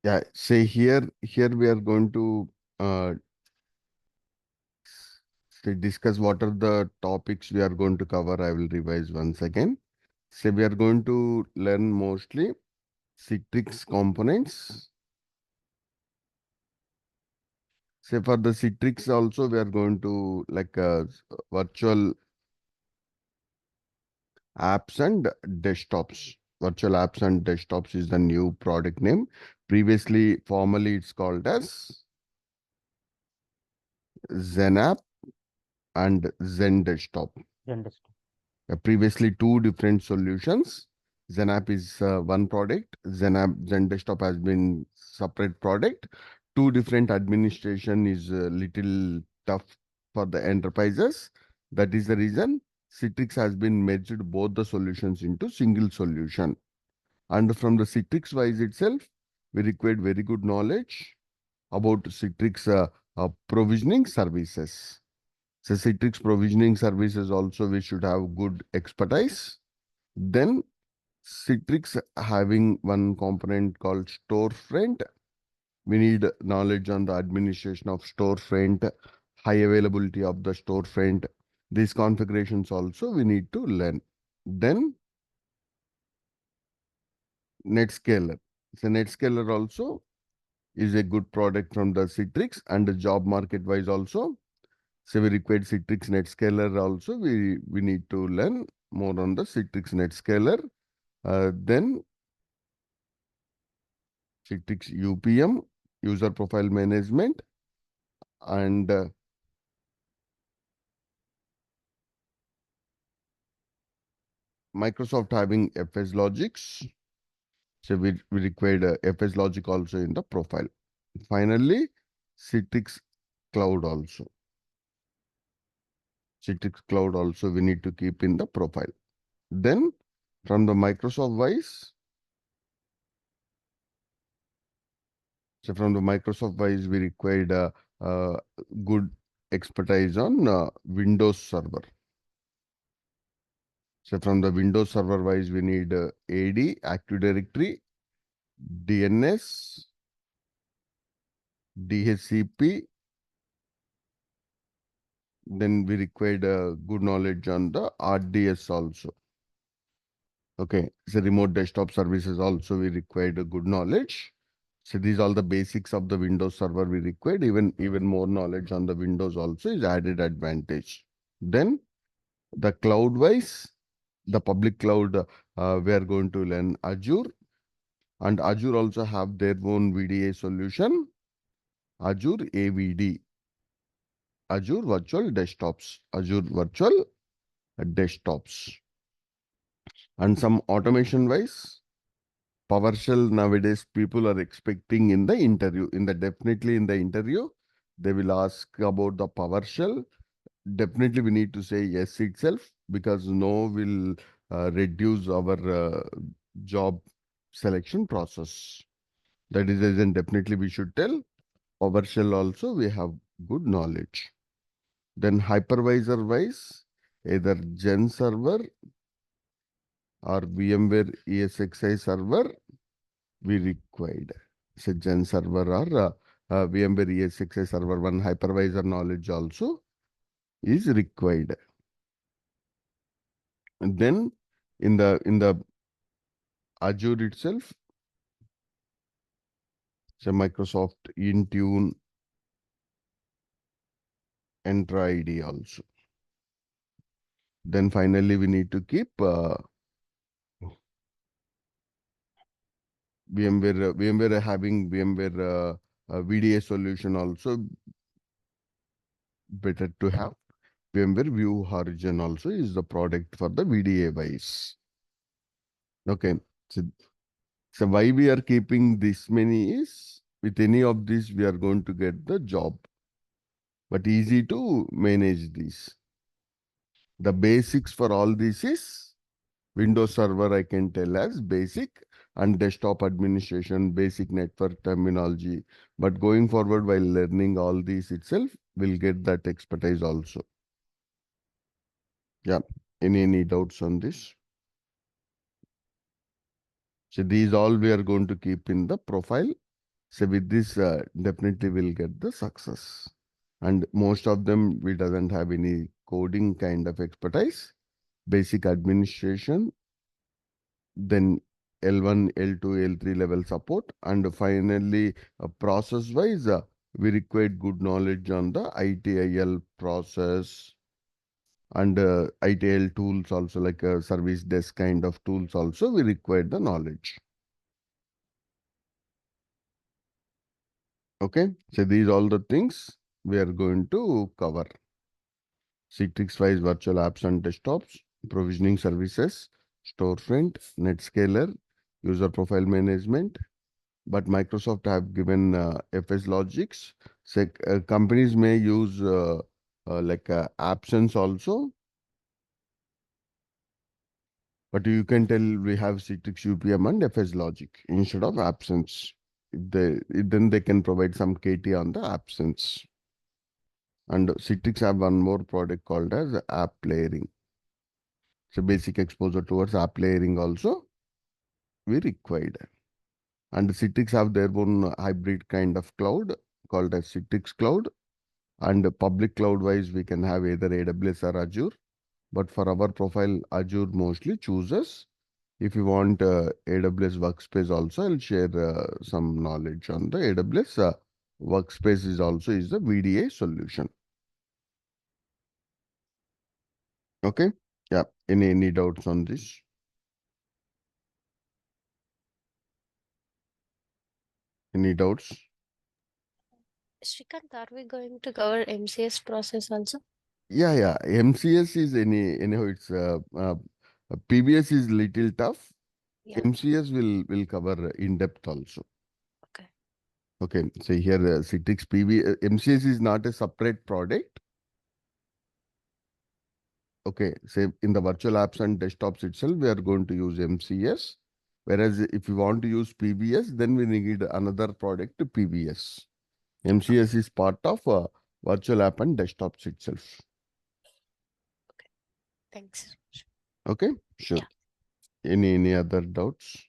Yeah, say here we are going to uh, discuss what are the topics we are going to cover. I will revise once again. So we are going to learn mostly Citrix components. Say for the Citrix also we are going to like virtual apps and desktops. Virtual apps and desktops is the new product name. Previously, formally it's called as Zen app and Zen desktop. Understood. Previously, two different solutions. ZenApp is one product. Zen Desktop has been separate product. Two different administration is a little tough for the enterprises. That is the reason Citrix has been merged both the solutions into single solution. And from the Citrix wise itself, we required very good knowledge about Citrix provisioning services. So Citrix provisioning services also we should have good expertise. Then Citrix having one component called storefront. We need knowledge on the administration of storefront, high availability of the storefront. These configurations also we need to learn. Then Netscaler. So Netscaler also is a good product from the Citrix and the job market wise also. So we required Citrix Netscaler also. We need to learn more on the Citrix Netscaler. Then Citrix UPM, User Profile Management, and Microsoft having FS Logics. So we required FS Logic also in the profile. Finally, Citrix Cloud also. Citrix Cloud also we need to keep in the profile. Then from the Microsoft wise, so from the Microsoft wise, we required uh, good expertise on Windows Server. So from the Windows Server wise, we need AD, Active Directory, DNS, DHCP. Then we required good knowledge on the RDS also. Okay, so remote desktop services also we required a good knowledge. So these are all the basics of the Windows Server we required. Even more knowledge on the Windows also is added advantage. Then the cloud wise, the public cloud we are going to learn Azure, and Azure also have their own VDI solution, Azure AVD, Azure Virtual Desktops, Azure Virtual Desktops. And some automation wise, PowerShell nowadays people are expecting in the interview. Definitely in the interview, they will ask about the PowerShell. Definitely we need to say yes itself because no will reduce our job selection process. That is the reason definitely we should tell PowerShell also we have good knowledge. Then hypervisor wise, either Gen server or VMware ESXi server we required. So Gen server or VMware ESXi server, one hypervisor knowledge also is required. And then in the Azure itself, so Microsoft Intune, Entra ID also. Then finally we need to keep VMware having VMware VDA solution also better to have. VMware View Horizon also is the product for the VDA wise. Okay. So, so why we are keeping this many is with any of these we are going to get the job. But easy to manage this. The basics for all this is Windows Server I can tell as basic and desktop administration, basic network terminology. But going forward while learning all these itself, we'll get that expertise also. Yeah. Any doubts on this? So these all we are going to keep in the profile. So with this, definitely we'll get the success. And most of them, we doesn't have any coding kind of expertise, basic administration, then L1, L2, L3 level support, and finally, process-wise, we require good knowledge on the ITIL process and ITIL tools also, like service desk kind of tools also, we require the knowledge. Okay, so these all the things we are going to cover. Citrix-wise virtual apps and desktops, provisioning services, storefront, NetScaler, user profile management, but Microsoft have given FS Logics. So, companies may use like absence also, but you can tell we have Citrix UPM and FS Logic instead of absence. Then they can provide some KT on the absence. And Citrix have one more product called as app layering. So basic exposure towards app layering also we required. And Citrix have their own hybrid kind of cloud called as Citrix Cloud. And public cloud wise, we can have either AWS or Azure. But for our profile, Azure mostly chooses. If you want AWS Workspace also, I'll share some knowledge on the AWS Workspace is the VDI solution. Okay. Yeah. Any doubts on this? Any doubts? Shrikant, are we going to cover MCS process also? Yeah. MCS is anyhow. It's PBS is little tough. Yeah. MCS will cover in depth also. Okay. Okay. So here Citrix MCS is not a separate product. Okay. Say in the virtual apps and desktops itself, we are going to use MCS. Whereas if you want to use PBS, then we need another product PBS. MCS is part of virtual app and desktops itself. Okay. Thanks. Okay. Sure. Yeah. Any other doubts?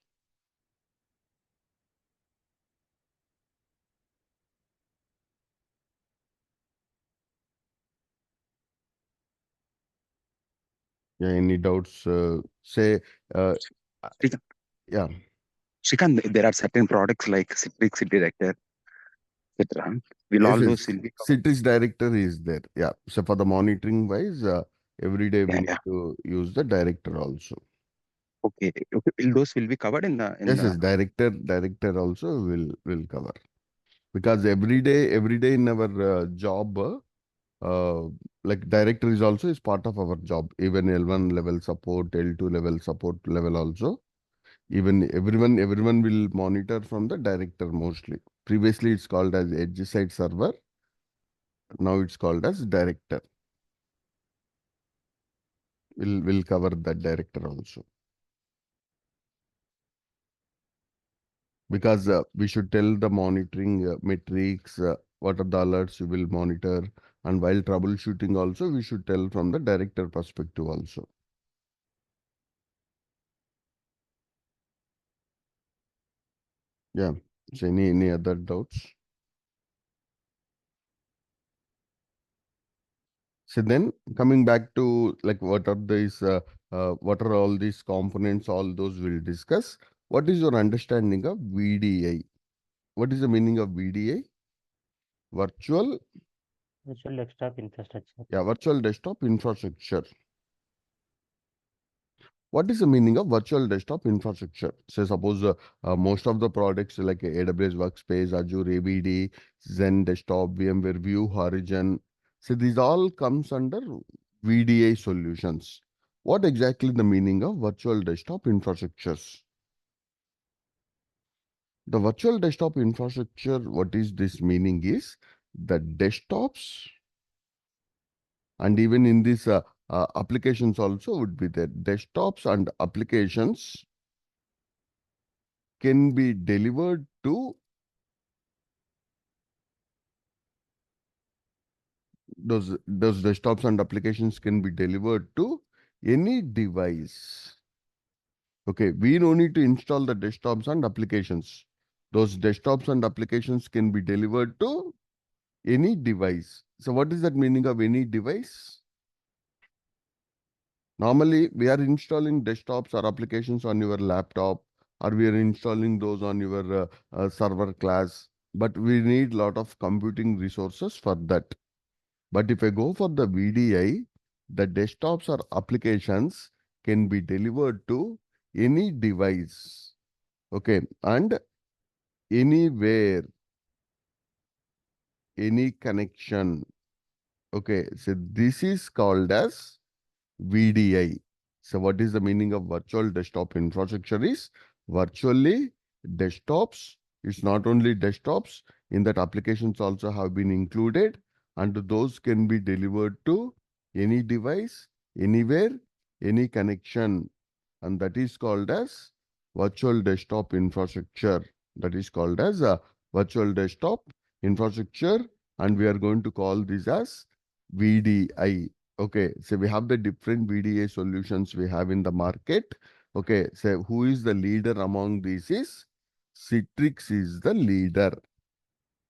Yeah. Any doubts? Say. Uh, Shrikant, yeah. Shrikant, there are certain products like Citrix Director, etc. Will Yes, all those yes. will be covered? Citrix director is there. Yeah. So for the monitoring wise, every day we Yeah, need yeah. to use the director also. Okay. Okay. Will those will be covered in Yes, the yes. Director also will cover, because every day in our job, like director is also is part of our job. Even L1 level support, L2 level support level also. Even everyone will monitor from the director mostly. Previously, it's called as edge side server. Now it's called as director. Will cover that director also, because we should tell the monitoring metrics, what are the alerts you will monitor, and while troubleshooting also we should tell from the director perspective also. Yeah. So any other doubts? So then coming back to like what are all these components, all those we'll discuss. What is your understanding of VDI? What is the meaning of VDI? Virtual, Virtual desktop infrastructure. yeah, virtual desktop infrastructure. What is the meaning of virtual desktop infrastructure? Say suppose most of the products like AWS Workspace, Azure AVD, Zen Desktop, VMware View, Horizon. So these all comes under VDI solutions. What exactly the meaning of virtual desktop infrastructures? The virtual desktop infrastructure, what is this meaning is the desktops, and even in this applications also would be there. Desktops and applications can be delivered to those desktops and applications can be delivered to any device. Okay, we don't need to install the desktops and applications. Those desktops and applications can be delivered to any device. So what is that meaning of any device? Normally, we are installing desktops or applications on your laptop, or we are installing those on your server class, but we need lot of computing resources for that. But if I go for the VDI, the desktops or applications can be delivered to any device, okay, and anywhere, any connection. Okay, so this is called as VDI. So what is the meaning of virtual desktop infrastructure is virtually desktops. It's not only desktops, in that applications also have been included, and those can be delivered to any device, anywhere, any connection, and that is called as virtual desktop infrastructure. That is called as a virtual desktop infrastructure, and we are going to call this as VDI. Okay, so we have the different VDA solutions we have in the market. Okay, so who is the leader among these is Citrix is the leader.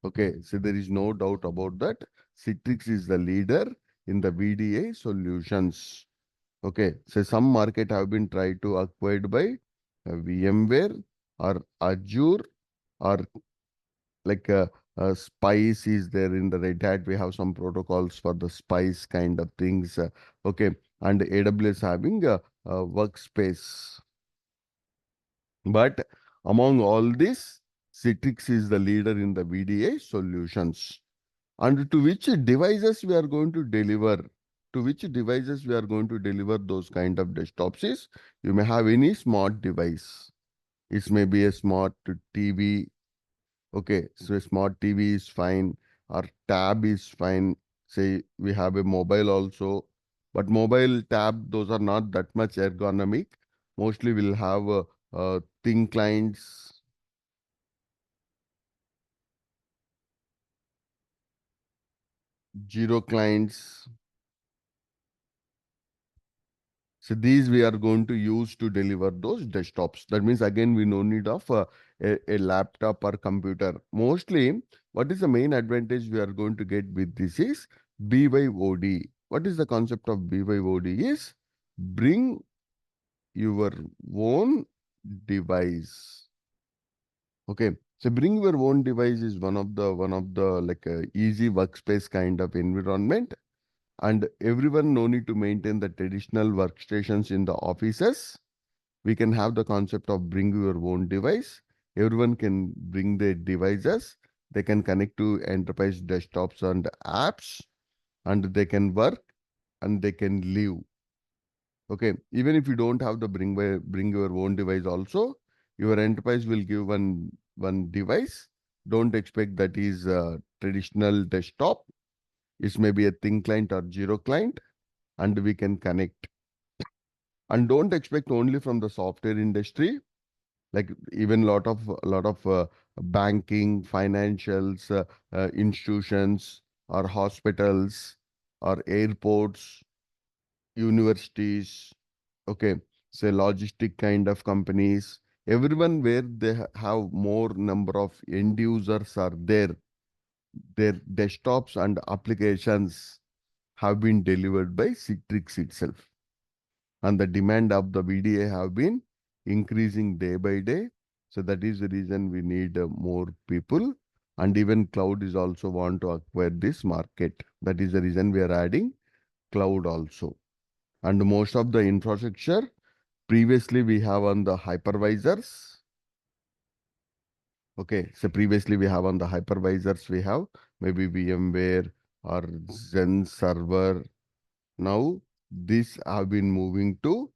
Okay, so there is no doubt about that. Citrix is the leader in the VDA solutions. Okay, so some market have been tried to acquired by VMware or Azure, or like Spice is there in the Red Hat. We have some protocols for the Spice kind of things. Okay, and AWS having a workspace. But among all this, Citrix is the leader in the VDA solutions. And to which devices we are going to deliver? To which devices we are going to deliver those kind of desktops is, you may have any smart device. It may be a smart TV. Okay, so a smart TV is fine, or tab is fine. Say we have a mobile also, but mobile tab, those are not that much ergonomic. Mostly we'll have thin clients, zero clients. So these we are going to use to deliver those desktops. That means again we no need of a laptop or computer. Mostly, what is the main advantage we are going to get with this is BYOD. What is the concept of BYOD is bring your own device. Okay. So bring your own device is one of the like easy workspace kind of environment, and everyone no need to maintain the traditional workstations in the offices. We can have the concept of bring your own device. Everyone can bring their devices. They can connect to enterprise desktops and apps, and they can work and they can live. Okay, even if you don't have the bring your own device also, your enterprise will give one device. Don't expect that is a traditional desktop. It may be a thin client or zero client, and we can connect. And don't expect only from the software industry, like even lot of banking, financials, institutions, or hospitals, or airports, universities. Okay, say logistic kind of companies. Everyone where they have more number of end users are there, their desktops and applications have been delivered by Citrix itself, and the demand of the VDA have been increasing day by day. So that is the reason we need more people, and even cloud is also want to acquire this market. That is the reason we are adding cloud also. And most of the infrastructure previously we have on the hypervisors. Okay, so previously we have on the hypervisors, we have maybe VMware or Zen server. Now this have been moving to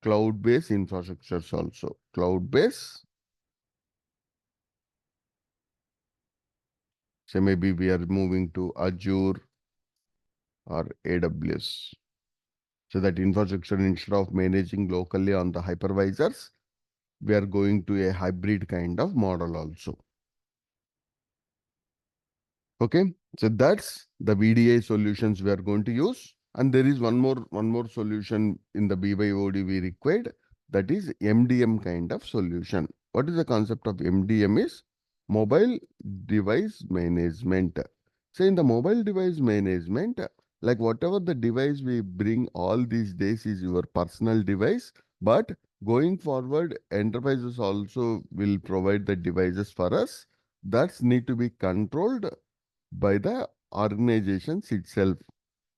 cloud-based infrastructures also. Cloud-based, so maybe we are moving to Azure or AWS. So that infrastructure, instead of managing locally on the hypervisors, we are going to a hybrid kind of model also. Okay, so that's the VDA solutions we are going to use. And there is one more solution in the BYOD we required, that is MDM kind of solution. What is the concept of MDM is? mobile device management. So in the mobile device management, like whatever the device we bring all these days is your personal device, but going forward, enterprises also will provide the devices for us. That's need to be controlled by the organizations itself.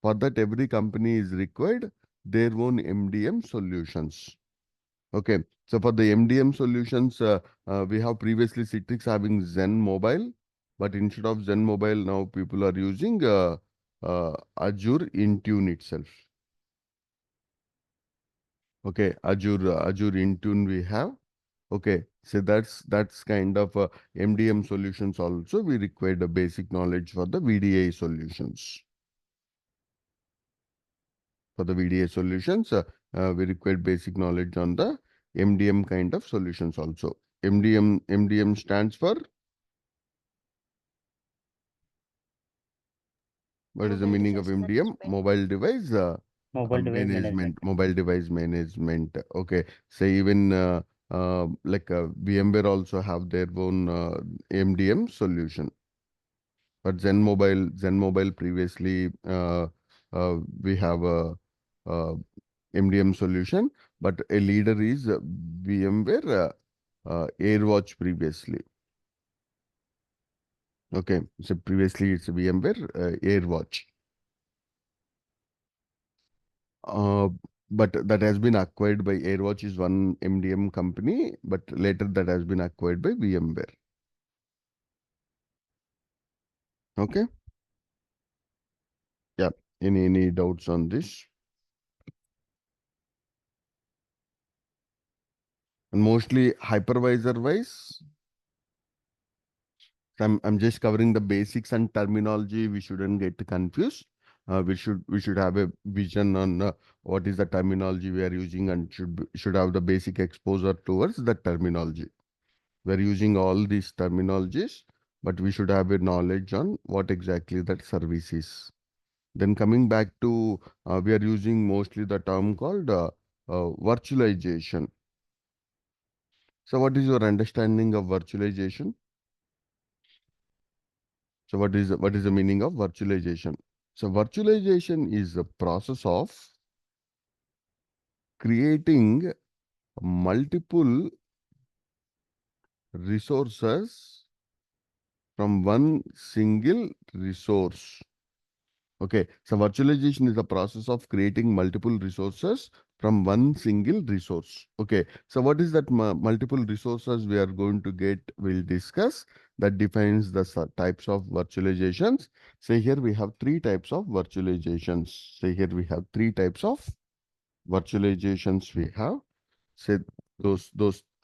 For that, every company is required their own MDM solutions. Okay, so for the MDM solutions, we have previously Citrix having Zen Mobile, but instead of Zen Mobile, now people are using Azure Intune itself. Okay, Azure Intune we have. Okay, so that's kind of MDM solutions also. We require the basic knowledge for the VDI solutions. For the VDI solutions, we require basic knowledge on the MDM kind of solutions also. MDM stands for, what is the Mobile meaning of device MDM? management. Mobile device Mobile device management. Mobile device management. Okay, so even like VMware also have their own MDM solution. But Zen Mobile previously we have a MDM solution, but a leader is VMware AirWatch previously. Okay, so previously it's VMware AirWatch. Uh, but that has been acquired by AirWatch is one MDM company, but later that has been acquired by VMware. Okay. Yeah. Any doubts on this? And mostly hypervisor wise, I'm just covering the basics and terminology. We shouldn't get confused. We should have a vision on what is the terminology we are using and should have the basic exposure towards the terminology. We're using all these terminologies, but we should have a knowledge on what exactly that service is. Then coming back to, we are using mostly the term called virtualization. So what is your understanding of virtualization? So what is the meaning of virtualization? So virtualization is the process of creating multiple resources from one single resource. Okay, so virtualization is the process of creating multiple resources from one single resource. Okay, so what is that multiple resources we are going to get? We'll discuss. That defines the types of virtualizations. Say here we have three types of virtualizations. Say here we have three types of virtualizations we have. Say those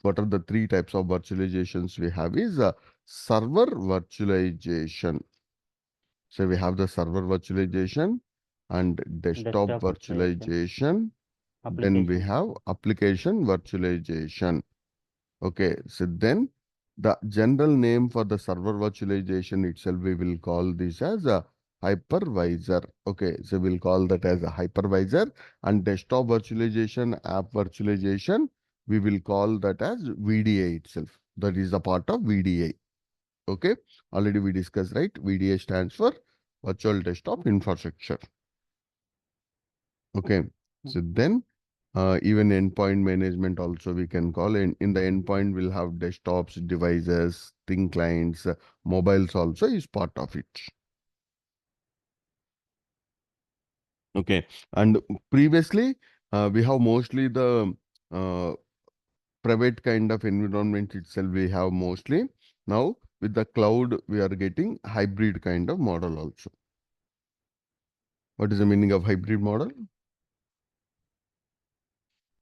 what are the three types of virtualizations we have is server virtualization. So we have the server virtualization and desktop Desktop virtualization. virtualization. Then we Application. have application virtualization. Okay, so then the general name for the server virtualization itself, we will call this as a hypervisor. Okay, so we'll call that as a hypervisor. And desktop virtualization, app virtualization, we will call that as VDI itself. That is a part of VDI. Okay, already we discussed, right? VDI stands for virtual desktop infrastructure. Okay, so then even endpoint management also we can call. In the endpoint we'll have desktops, devices, thin clients, mobiles also is part of it. Okay, and previously we have mostly the uh, private kind of environment itself we have mostly. Now with the cloud we are getting hybrid kind of model also. What is the meaning of hybrid model?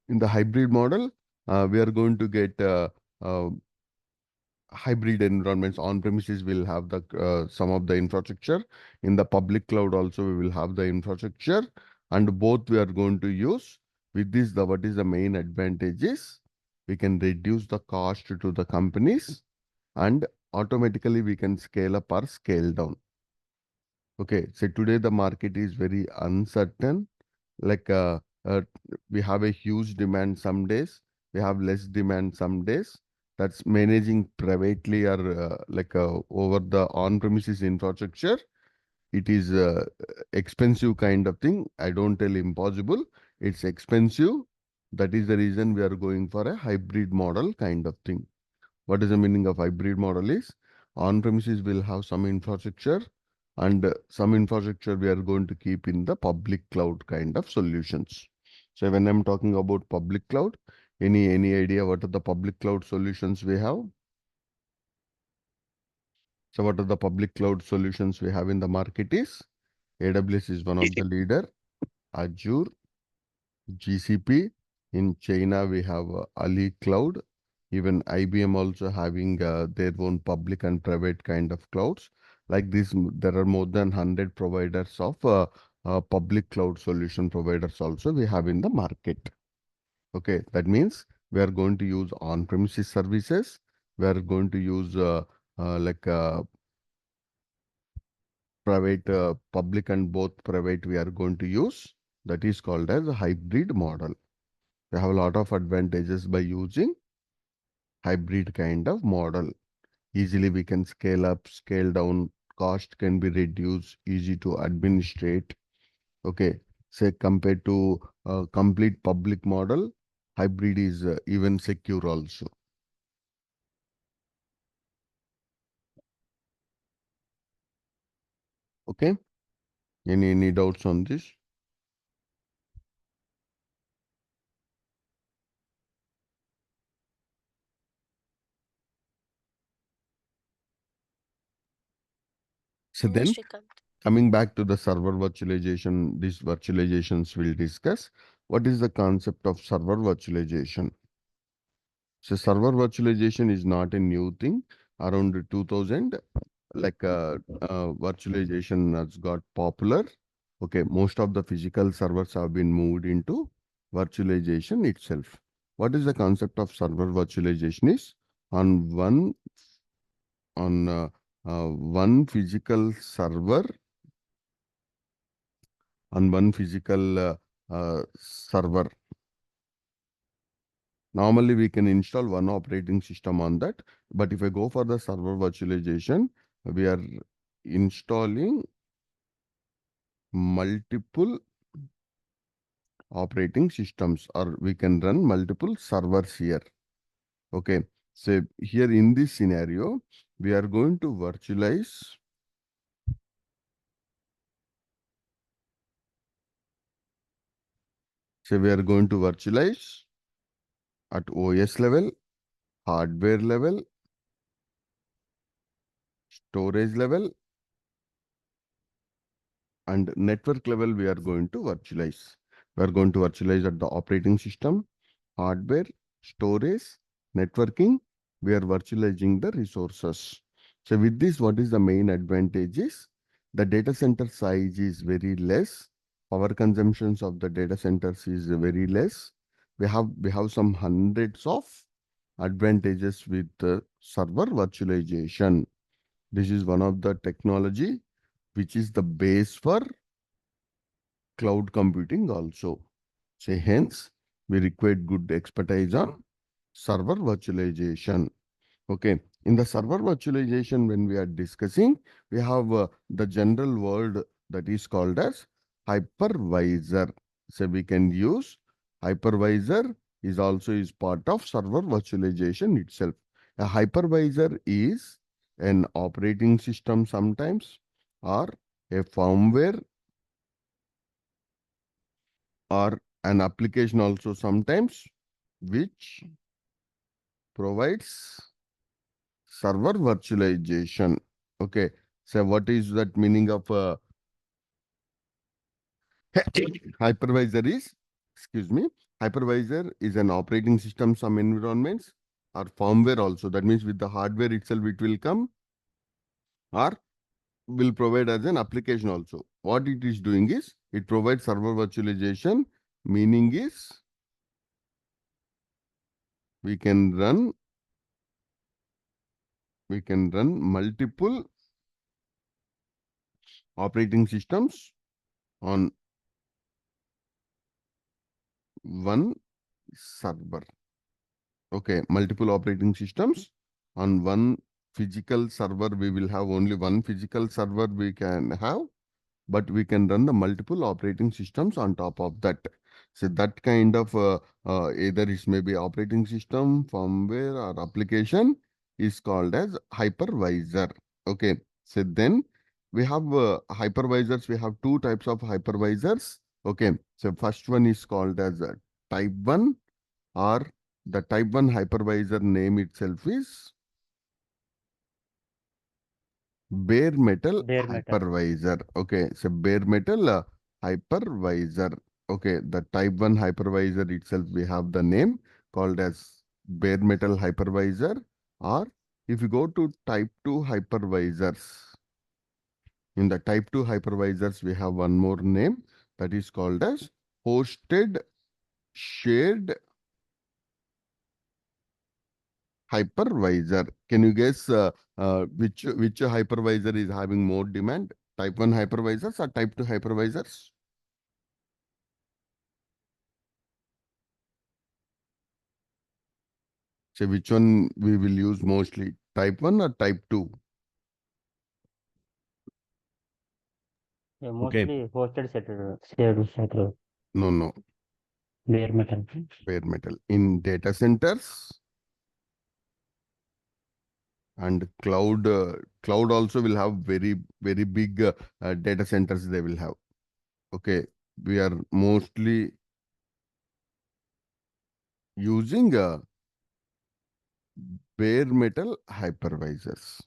In the hybrid model, we are going to get uh, hybrid environments. On premises will have the some of the infrastructure. In the public cloud also we will have the infrastructure, and both we are going to use. With this, the what is the main advantage is we can reduce the cost to the companies, and automatically we can scale up or scale down. Okay, so today the market is very uncertain. Like we have a huge demand some days, we have less demand some days. That's managing privately or over the on-premises infrastructure. It is expensive kind of thing. I don't tell impossible. It's expensive. That is the reason we are going for a hybrid model kind of thing. What is the meaning of hybrid model is on-premises will have some infrastructure and some infrastructure we are going to keep in the public cloud kind of solutions. So when I'm talking about public cloud, any idea what are the public cloud solutions we have? So what are the public cloud solutions we have in the market is AWS is one of the leader, Azure, GCP. In China, we have Ali Cloud. Even IBM also having their own public and private kind of clouds. Like this, there are more than 100 providers of public cloud solution providers also we have in the market. Okay, that means we are going to use on-premises services. We are going to use private, public and both private we are going to use. That is called as a hybrid model. We have a lot of advantages by using hybrid kind of model. Easily we can scale up, scale down, cost can be reduced, easy to administrate. Okay, say compared to a complete public model, hybrid is even secure also. Okay, any doubts on this? So Yes, then Shrikant. coming back to the server virtualization, these virtualizations we'll discuss. What is the concept of server virtualization? So server virtualization is not a new thing. Around 2000, virtualization has got popular. Okay, most of the physical servers have been moved into virtualization itself. What is the concept of server virtualization is on one physical server on one physical server. Normally, we can install one operating system on that. But if I go for the server virtualization, we are installing multiple operating systems, or we can run multiple servers here. Okay. So here in this scenario, we are going to virtualize. So we are going to virtualize at OS level, hardware level, storage level, and network level we are going to virtualize. We are going to virtualize at the operating system, hardware, storage, networking. We are virtualizing the resources. So with this, what is the main advantage is the data center size is very less. Power consumptions of the data centers is very less. We have some hundreds of advantages with the server virtualization. This is one of the technology which is the base for cloud computing also. So hence, we require good expertise on server virtualization. Okay, in the server virtualization, when we are discussing, we have the general word that is called as hypervisor. So we can use hypervisor is also is part of server virtualization itself. A hypervisor is an operating system sometimes, or a firmware, or an application also sometimes, which provides server virtualization. Okay, so what is that meaning of hypervisor is, excuse me, hypervisor is an operating system, some environments, or firmware also. That means with the hardware itself it will come, or will provide as an application also. What it is doing is it provides server virtualization, meaning is we can run multiple operating systems on one server. Okay, multiple operating systems on one physical server. We will have only one physical server we can have, but we can run the multiple operating systems on top of that. So that kind of either it may be operating system, firmware, or application is called as hypervisor. Okay. So then we have hypervisors. We have two types of hypervisors. Okay. So first one is called as type 1, or the type 1 hypervisor name itself is bare metal Bare metal. hypervisor. Okay, so bare metal hypervisor. Okay, the type 1 hypervisor itself, we have the name called as bare metal hypervisor. Or if you go to type 2 hypervisors, in the type 2 hypervisors, we have one more name that is called as hosted shared hypervisor. Can you guess which hypervisor is having more demand? Type 1 hypervisors or type 2 hypervisors? So which one we will use mostly? Type 1 or type 2? Yeah, Okay. mostly hosted shared No, no, bare metal. bare metal. In data centers and cloud also will have very big data centers they will have. Okay. We are mostly using bare metal hypervisors.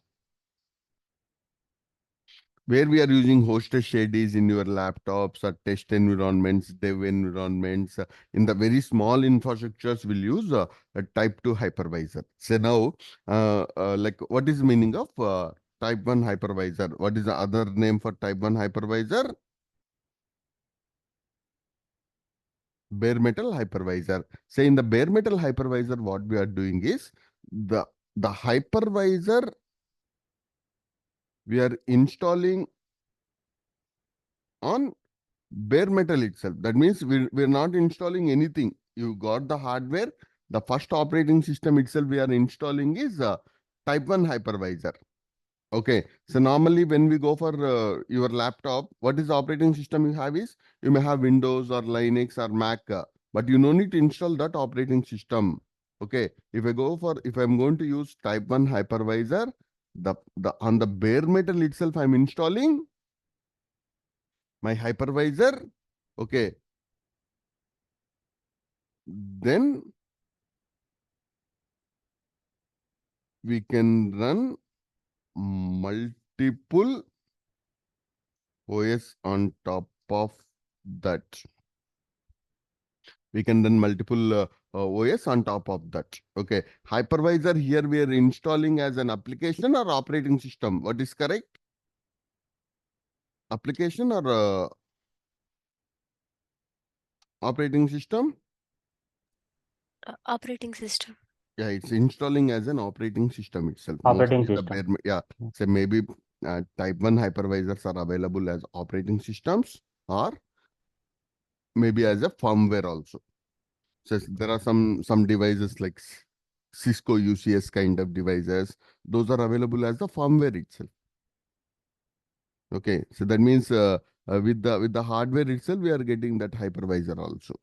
Where we are using hosted shades in your laptops or test environments, dev environments, in the very small infrastructures, we'll use a type 2 hypervisor. So now, like what is the meaning of type 1 hypervisor? What is the other name for type 1 hypervisor? Bare metal hypervisor. Say in the bare metal hypervisor, what we are doing is the hypervisor we are installing on bare metal itself. That means we're not installing anything. You got the hardware. The first operating system itself we are installing is type 1 hypervisor. Okay. So normally when we go for your laptop, what is the operating system you have is, you may have Windows or Linux or Mac, but you no need to install that operating system. Okay. If I'm going to use type 1 hypervisor, the on the bare metal itself, I'm installing my hypervisor. Okay. Then we can run multiple OS on top of that. We can run multiple OS on top of that. Okay. Hypervisor here we are installing as an application or operating system. What is correct? Application or operating system? Operating system. Yeah, it's installing as an operating system itself. Operating Mostly system. yeah. So maybe type 1 hypervisors are available as operating systems, or maybe as a firmware also. So there are some devices like Cisco UCS kind of devices. Those are available as the firmware itself. Okay, so that means with the hardware itself, we are getting that hypervisor also.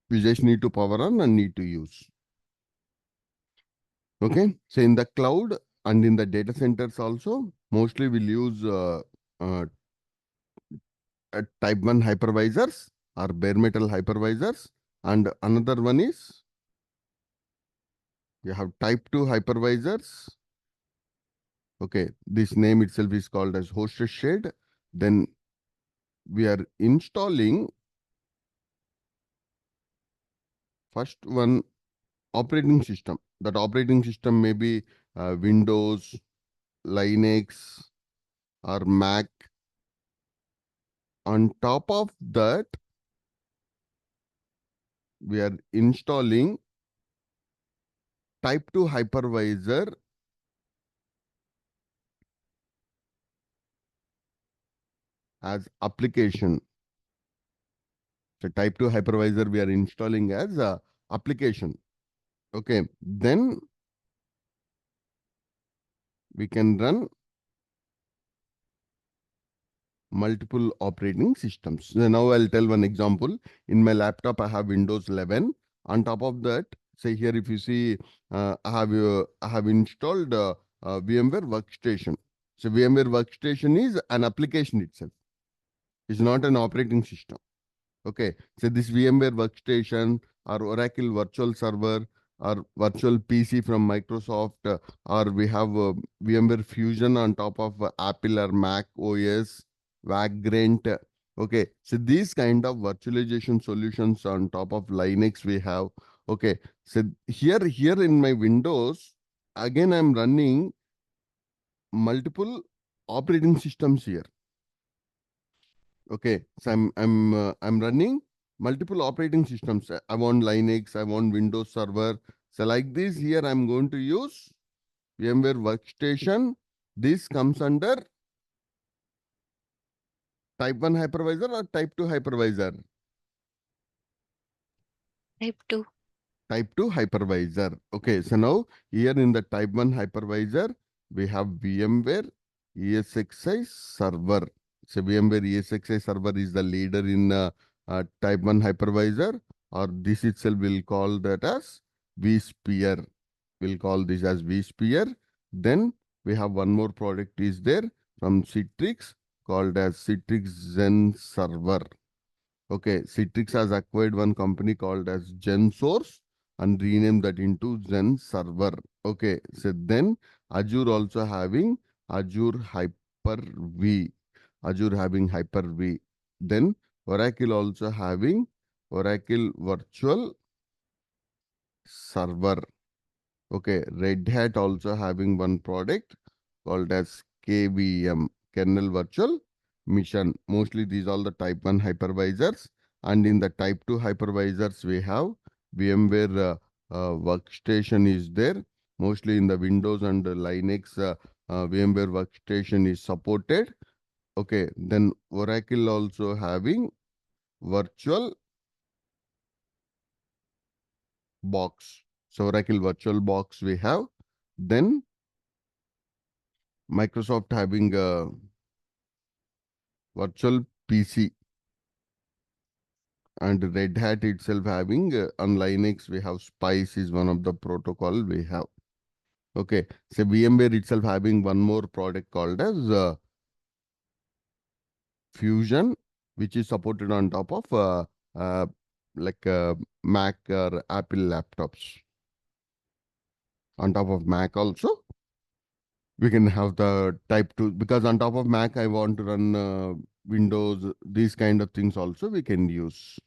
We just need to power on and need to use. Okay, so in the cloud and in the data centers also, mostly we'll use uh, type 1 hypervisors or bare metal hypervisors, and another one is you have type 2 hypervisors. Okay, this name itself is called as hosted shade. Then we are installing first one operating system. That operating system may be Windows, Linux, or Mac. On top of that, we are installing type 2 hypervisor as application. So type 2 hypervisor we are installing as a application. Okay, then we can run multiple operating systems. So now I'll tell one example. In my laptop, I have Windows 11. On top of that, say here, if you see, I have installed VMware Workstation. So VMware Workstation is an application itself. It's not an operating system. Okay, so this VMware Workstation or Oracle Virtual Server or Virtual PC from Microsoft, or we have VMware Fusion on top of Apple or Mac OS, Vagrant. Okay, so these kind of virtualization solutions on top of Linux we have. Okay, so here in my Windows, again I'm running multiple operating systems here. Okay, so I'm running multiple operating systems. I want Linux, I want Windows Server. So like this here, I'm going to use VMware Workstation. This comes under type 1 hypervisor or type 2 hypervisor? Type 2. Type 2 hypervisor. Okay, so now here in the type 1 hypervisor, we have VMware ESXi server. So VMware ESXi server is the leader in type 1 hypervisor, or this itself will call that as vSphere. We'll call this as vSphere. Then we have one more product is there from Citrix called as Citrix Zen Server. Okay, Citrix has acquired one company called as GenSource and renamed that into Zen Server. Okay, so then Azure also having Azure Hyper-V. Azure having Hyper-V. Then Oracle also having Oracle Virtual Server. Okay, Red Hat also having one product called as KVM, Kernel Virtual Mission. Mostly these are the type 1 hypervisors. And in the type 2 hypervisors, we have VMware Workstation is there. Mostly in the Windows and the Linux, VMware Workstation is supported. Okay, then Oracle also having Virtual Box. So Oracle Virtual Box we have. Then Microsoft having a virtual PC, and Red Hat itself having on Linux we have Spice is one of the protocol we have. Okay, so VMware itself having one more product called as Fusion, which is supported on top of uh, like Mac or Apple laptops. On top of Mac also we can have the type 2, because on top of Mac I want to run Windows, these kind of things also we can use.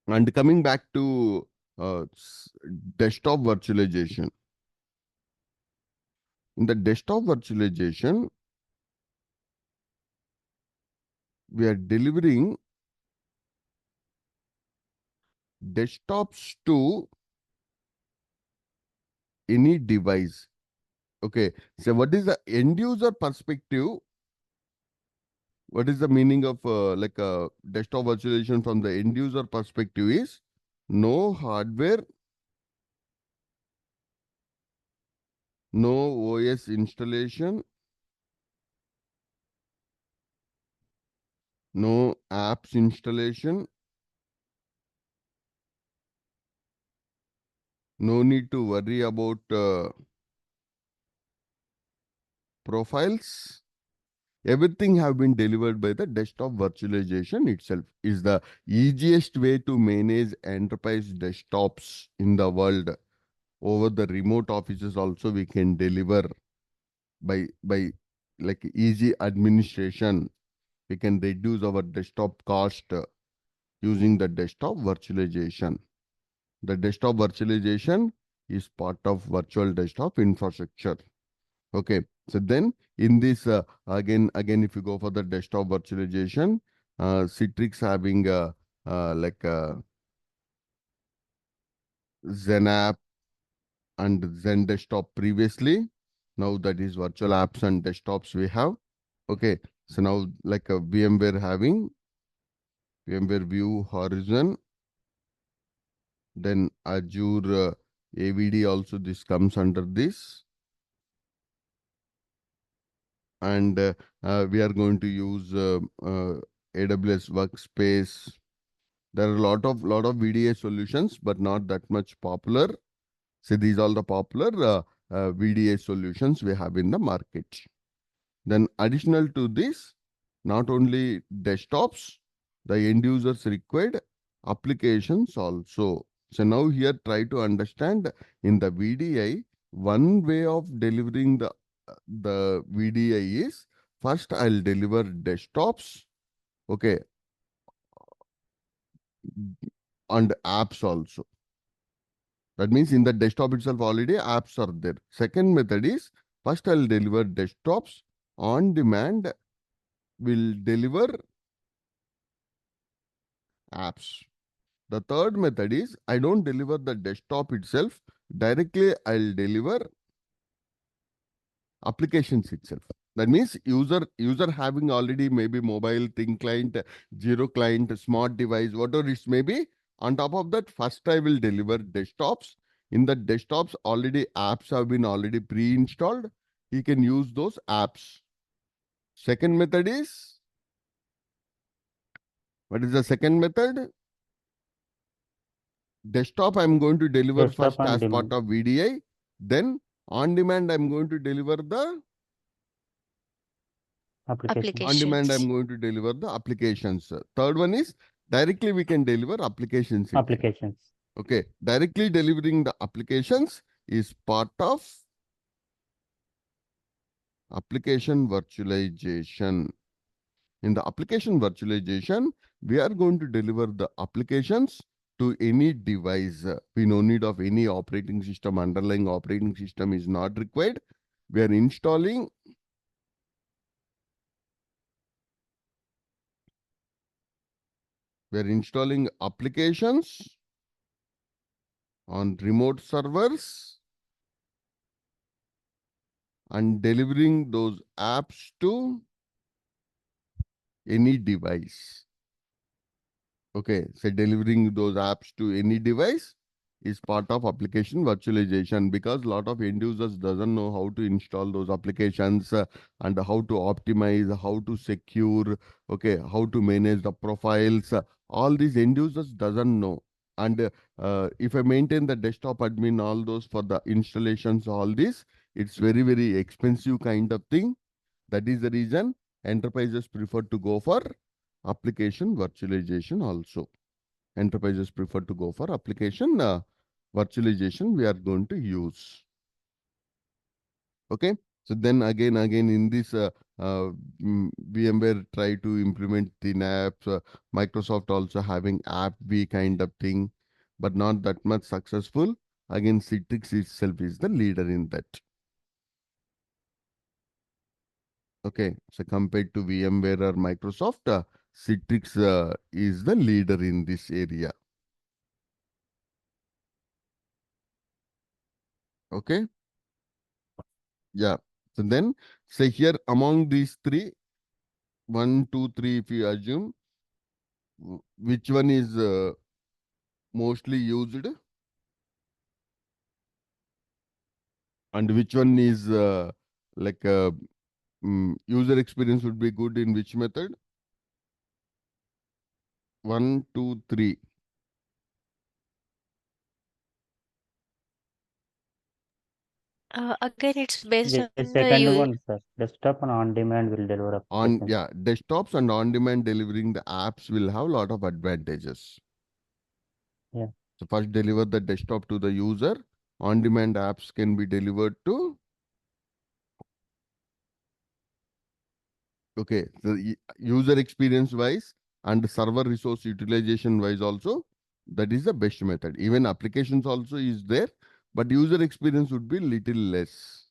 And coming back to desktop virtualization. In the desktop virtualization, we are delivering desktops to any device. Okay, so what is the end user perspective? What is the meaning of like a desktop virtualization from the end user perspective is no hardware, no OS installation, no apps installation, no need to worry about profiles. Everything have been delivered by the desktop virtualization itself. Is the easiest way to manage enterprise desktops in the world. Over the remote offices also we can deliver by like easy administration. We can reduce our desktop cost using the desktop virtualization. The desktop virtualization is part of virtual desktop infrastructure. Okay, so then in this again, if you go for the desktop virtualization, Citrix having like Zen app and Zen desktop previously. Now that is virtual apps and desktops we have. Okay, so now like a VMware having VMware View Horizon, Then Azure AVD also this comes under this. And we are going to use AWS Workspace. There are a lot of VDI solutions, but not that much popular. So these are the popular VDI solutions we have in the market. Then additional to this, not only desktops, the end users required applications also. So now here try to understand in the VDI, one way of delivering the VDI is first I'll deliver desktops, okay, and apps also. That means in the desktop itself already apps are there. Second method is first I'll deliver desktops, on demand will deliver apps. The third method is I don't deliver the desktop itself, directly I'll deliver applications itself. That means user having already maybe mobile, thin client, zero client, smart device, whatever it may be. On top of that, first I will deliver desktops. In the desktops, already apps have been already pre-installed. He can use those apps. Second method is, what is the second method? Desktop I'm going to deliver Desktop first on as part demand of VDI. Then on demand I'm going to deliver the application. on demand I'm Applications. going to deliver the applications. Third one is directly we can deliver applications itself. Applications. Okay, directly delivering the applications is part of application virtualization. In the application virtualization, we are going to deliver the applications to any device. We no need of any operating system, underlying operating system is not required. We are installing applications on remote servers and delivering those apps to any device. Okay, so delivering those apps to any device is part of application virtualization, because a lot of end users doesn't know how to install those applications and how to optimize, how to secure, okay, how to manage the profiles. All these end users doesn't know. And if I maintain the desktop admin, all those for the installations, all this, it's very, very expensive kind of thing. That is the reason enterprises prefer to go for application virtualization also. Enterprises prefer to go for application virtualization we are going to use. Okay. So then again in this VMware try to implement thin apps. Microsoft also having app V kind of thing, but not that much successful. Again, Citrix itself is the leader in that. Okay, so compared to VMware or Microsoft, Citrix is the leader in this area. Okay, yeah. So then, say here among these three, 1, 2, 3, if you assume, which one is mostly used and which one is like user experience would be good in which method? 1, 2, 3. Again, it's based The on the second one, sir. Desktop and on demand will deliver On, applications. yeah, desktops and on-demand delivering the apps will have a lot of advantages. Yeah. So first deliver the desktop to the user. On-demand apps can be delivered to, okay, the user experience wise and server resource utilization wise also, that is the best method. Even applications also is there, but user experience would be little less.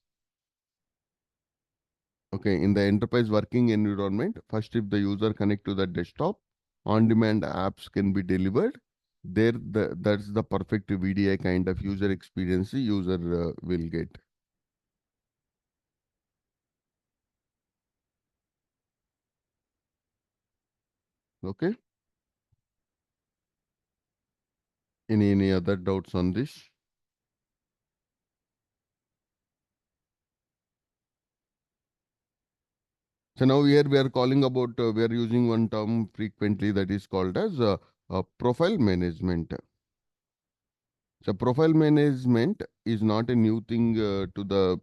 Okay, in the enterprise working environment, first if the user connect to the desktop, on-demand apps can be delivered. There, that's the perfect VDI kind of user experience user will get. Okay. Any other doubts on this? So now here we are calling about, we are using one term frequently that is called as profile management. So profile management is not a new thing to the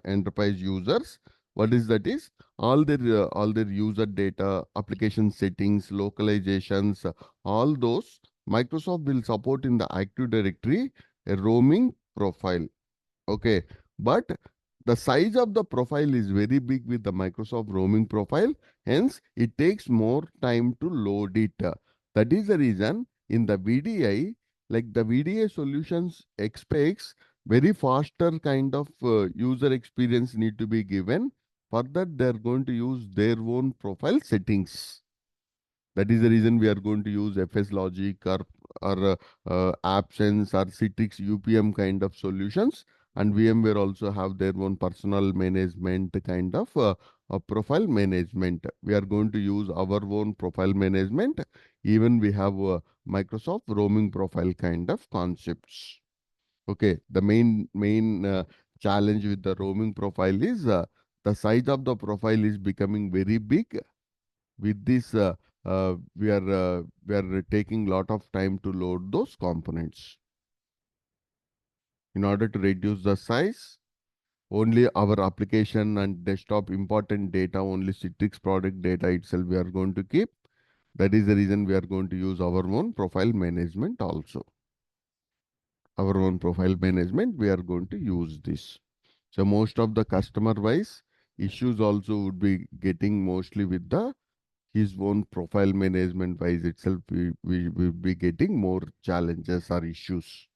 enterprise users. What is that is all their user data, application settings, localizations, all those Microsoft will support in the Active Directory a roaming profile. Okay, but the size of the profile is very big with the Microsoft roaming profile. Hence, it takes more time to load it. That is the reason in the VDI, like the VDI solutions expects very faster kind of user experience need to be given. For that, they are going to use their own profile settings. That is the reason we are going to use FS Logic or AppSense or Citrix UPM kind of solutions. And VMware also have their own personal management kind of profile management. We are going to use our own profile management. Even we have Microsoft roaming profile kind of concepts. Okay, the main challenge with the roaming profile is the size of the profile is becoming very big. With this, we are taking lot of time to load those components. In order to reduce the size, only our application and desktop important data, only Citrix product data itself we are going to keep. That is the reason we are going to use our own profile management also. Our own profile management, we are going to use this. So most of the customer wise issues also would be getting mostly with the his own profile management wise itself, we will be getting more challenges or issues.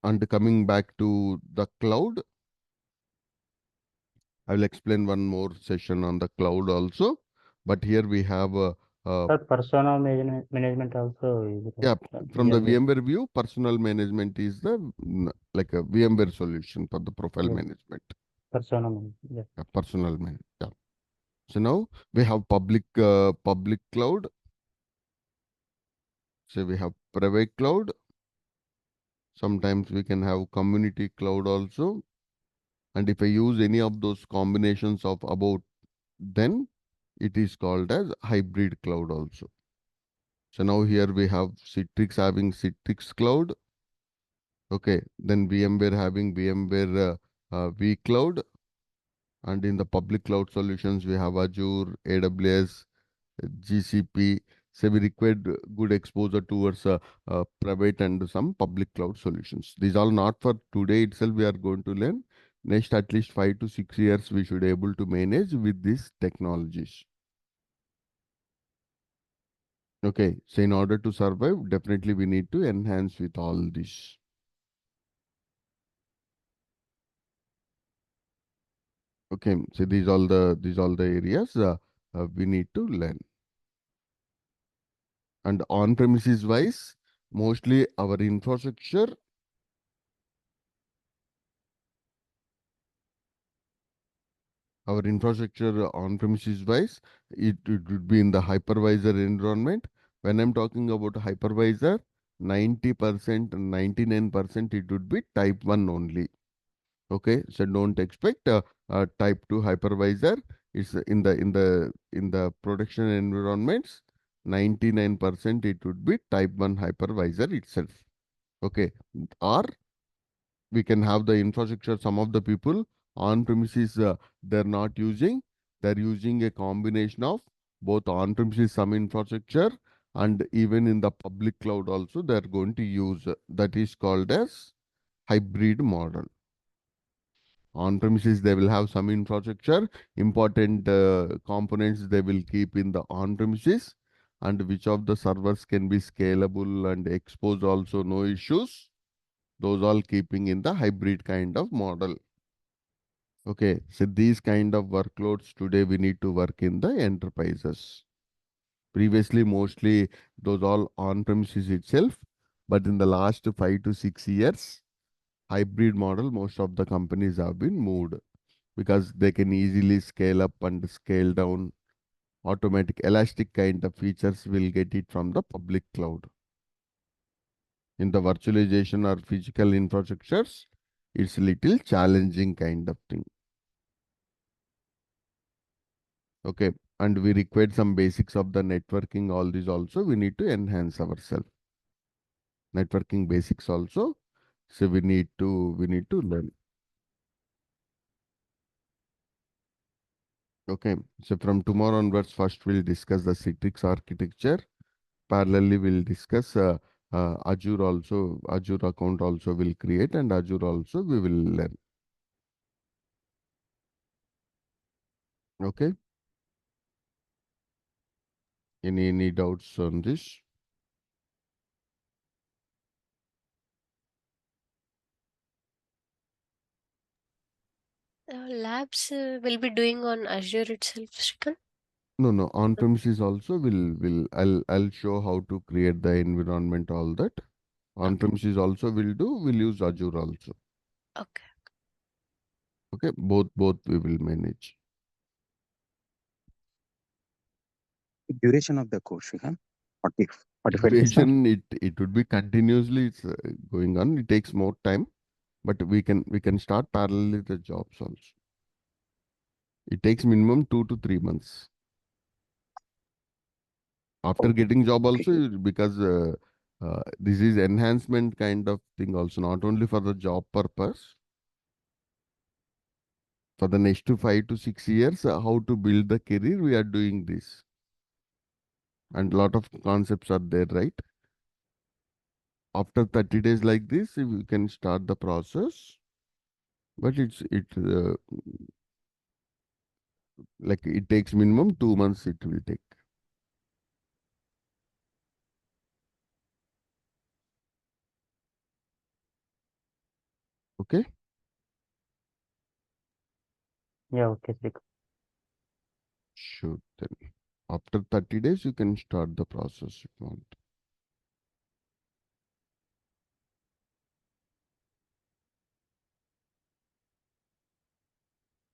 And coming back to the cloud, I will explain one more session on the cloud also. But here we have Sir, persona management also is yeah, from the VMware. VMware view, personal management is the like a VMware solution for the profile Yes. management. Persona management. Yes. Personal management. Yeah. So now we have public cloud. So we have private cloud. Sometimes we can have community cloud also. And if I use any of those combinations of about, then it is called as hybrid cloud also. So now here we have Citrix having Citrix cloud. Okay, then VMware having VMware vCloud. And in the public cloud solutions, we have Azure, AWS, GCP. So we required good exposure towards private and some public cloud solutions. These all not for today itself we are going to learn. Next at least 5 to 6 years we should able to manage with these technologies. Okay, so in order to survive, definitely we need to enhance with all this. Okay, so these all the areas we need to learn. And on-premises wise, mostly our infrastructure on-premises wise, it would be in the hypervisor environment. When I'm talking about hypervisor, 90%, 99% it would be type 1 only. Okay, so don't expect type 2 hypervisor. It's in the production environments, 99% it would be type 1 hypervisor itself. Okay, or we can have the infrastructure, some of the people on premises they're using a combination of both on premises some infrastructure and even in the public cloud also they're going to use, that is called as hybrid model. On premises they will have some infrastructure, important components they will keep in the on premises, and which of the servers can be scalable and expose also no issues, those all keeping in the hybrid kind of model. Okay, so these kind of workloads today we need to work in the enterprises. Previously, mostly those all on premises itself, but in the last 5 to 6 years, hybrid model, most of the companies have been moved because they can easily scale up and scale down. automatic elastic kind of features, we'll get it from the public cloud. In the virtualization or physical infrastructures, it's little challenging kind of thing. Okay, and we required some basics of the networking, all these also we need to enhance ourselves. Networking basics also, so we need to learn. Okay, so from tomorrow onwards, first we'll discuss the Citrix architecture. Parallelly, we'll discuss Azure also. Azure account also will create, and Azure also we will learn. Okay. Any doubts on this? Labs will be doing on Azure itself, Shrikant? No. On premises also will I'll show how to create the environment, all that. On Okay. premises also we'll use Azure also. Okay. Okay, both we will manage. Duration of the course, Shrikant? 45 days, sir? Duration, it would be continuously it's going on. It takes more time, but we can start parallelly the jobs also. It takes minimum 2 to 3 months. After Oh, getting job okay. also, because this is enhancement kind of thing also, not only for the job purpose. For the next 5 to 6 years, how to build the career, we are doing this. And lot of concepts are there, right? After 30 days like this, we can start the process. But like it takes minimum 2 months it will take. Okay? Yeah, okay, Shrikant. Sure. Then after 30 days, you can start the process if you want.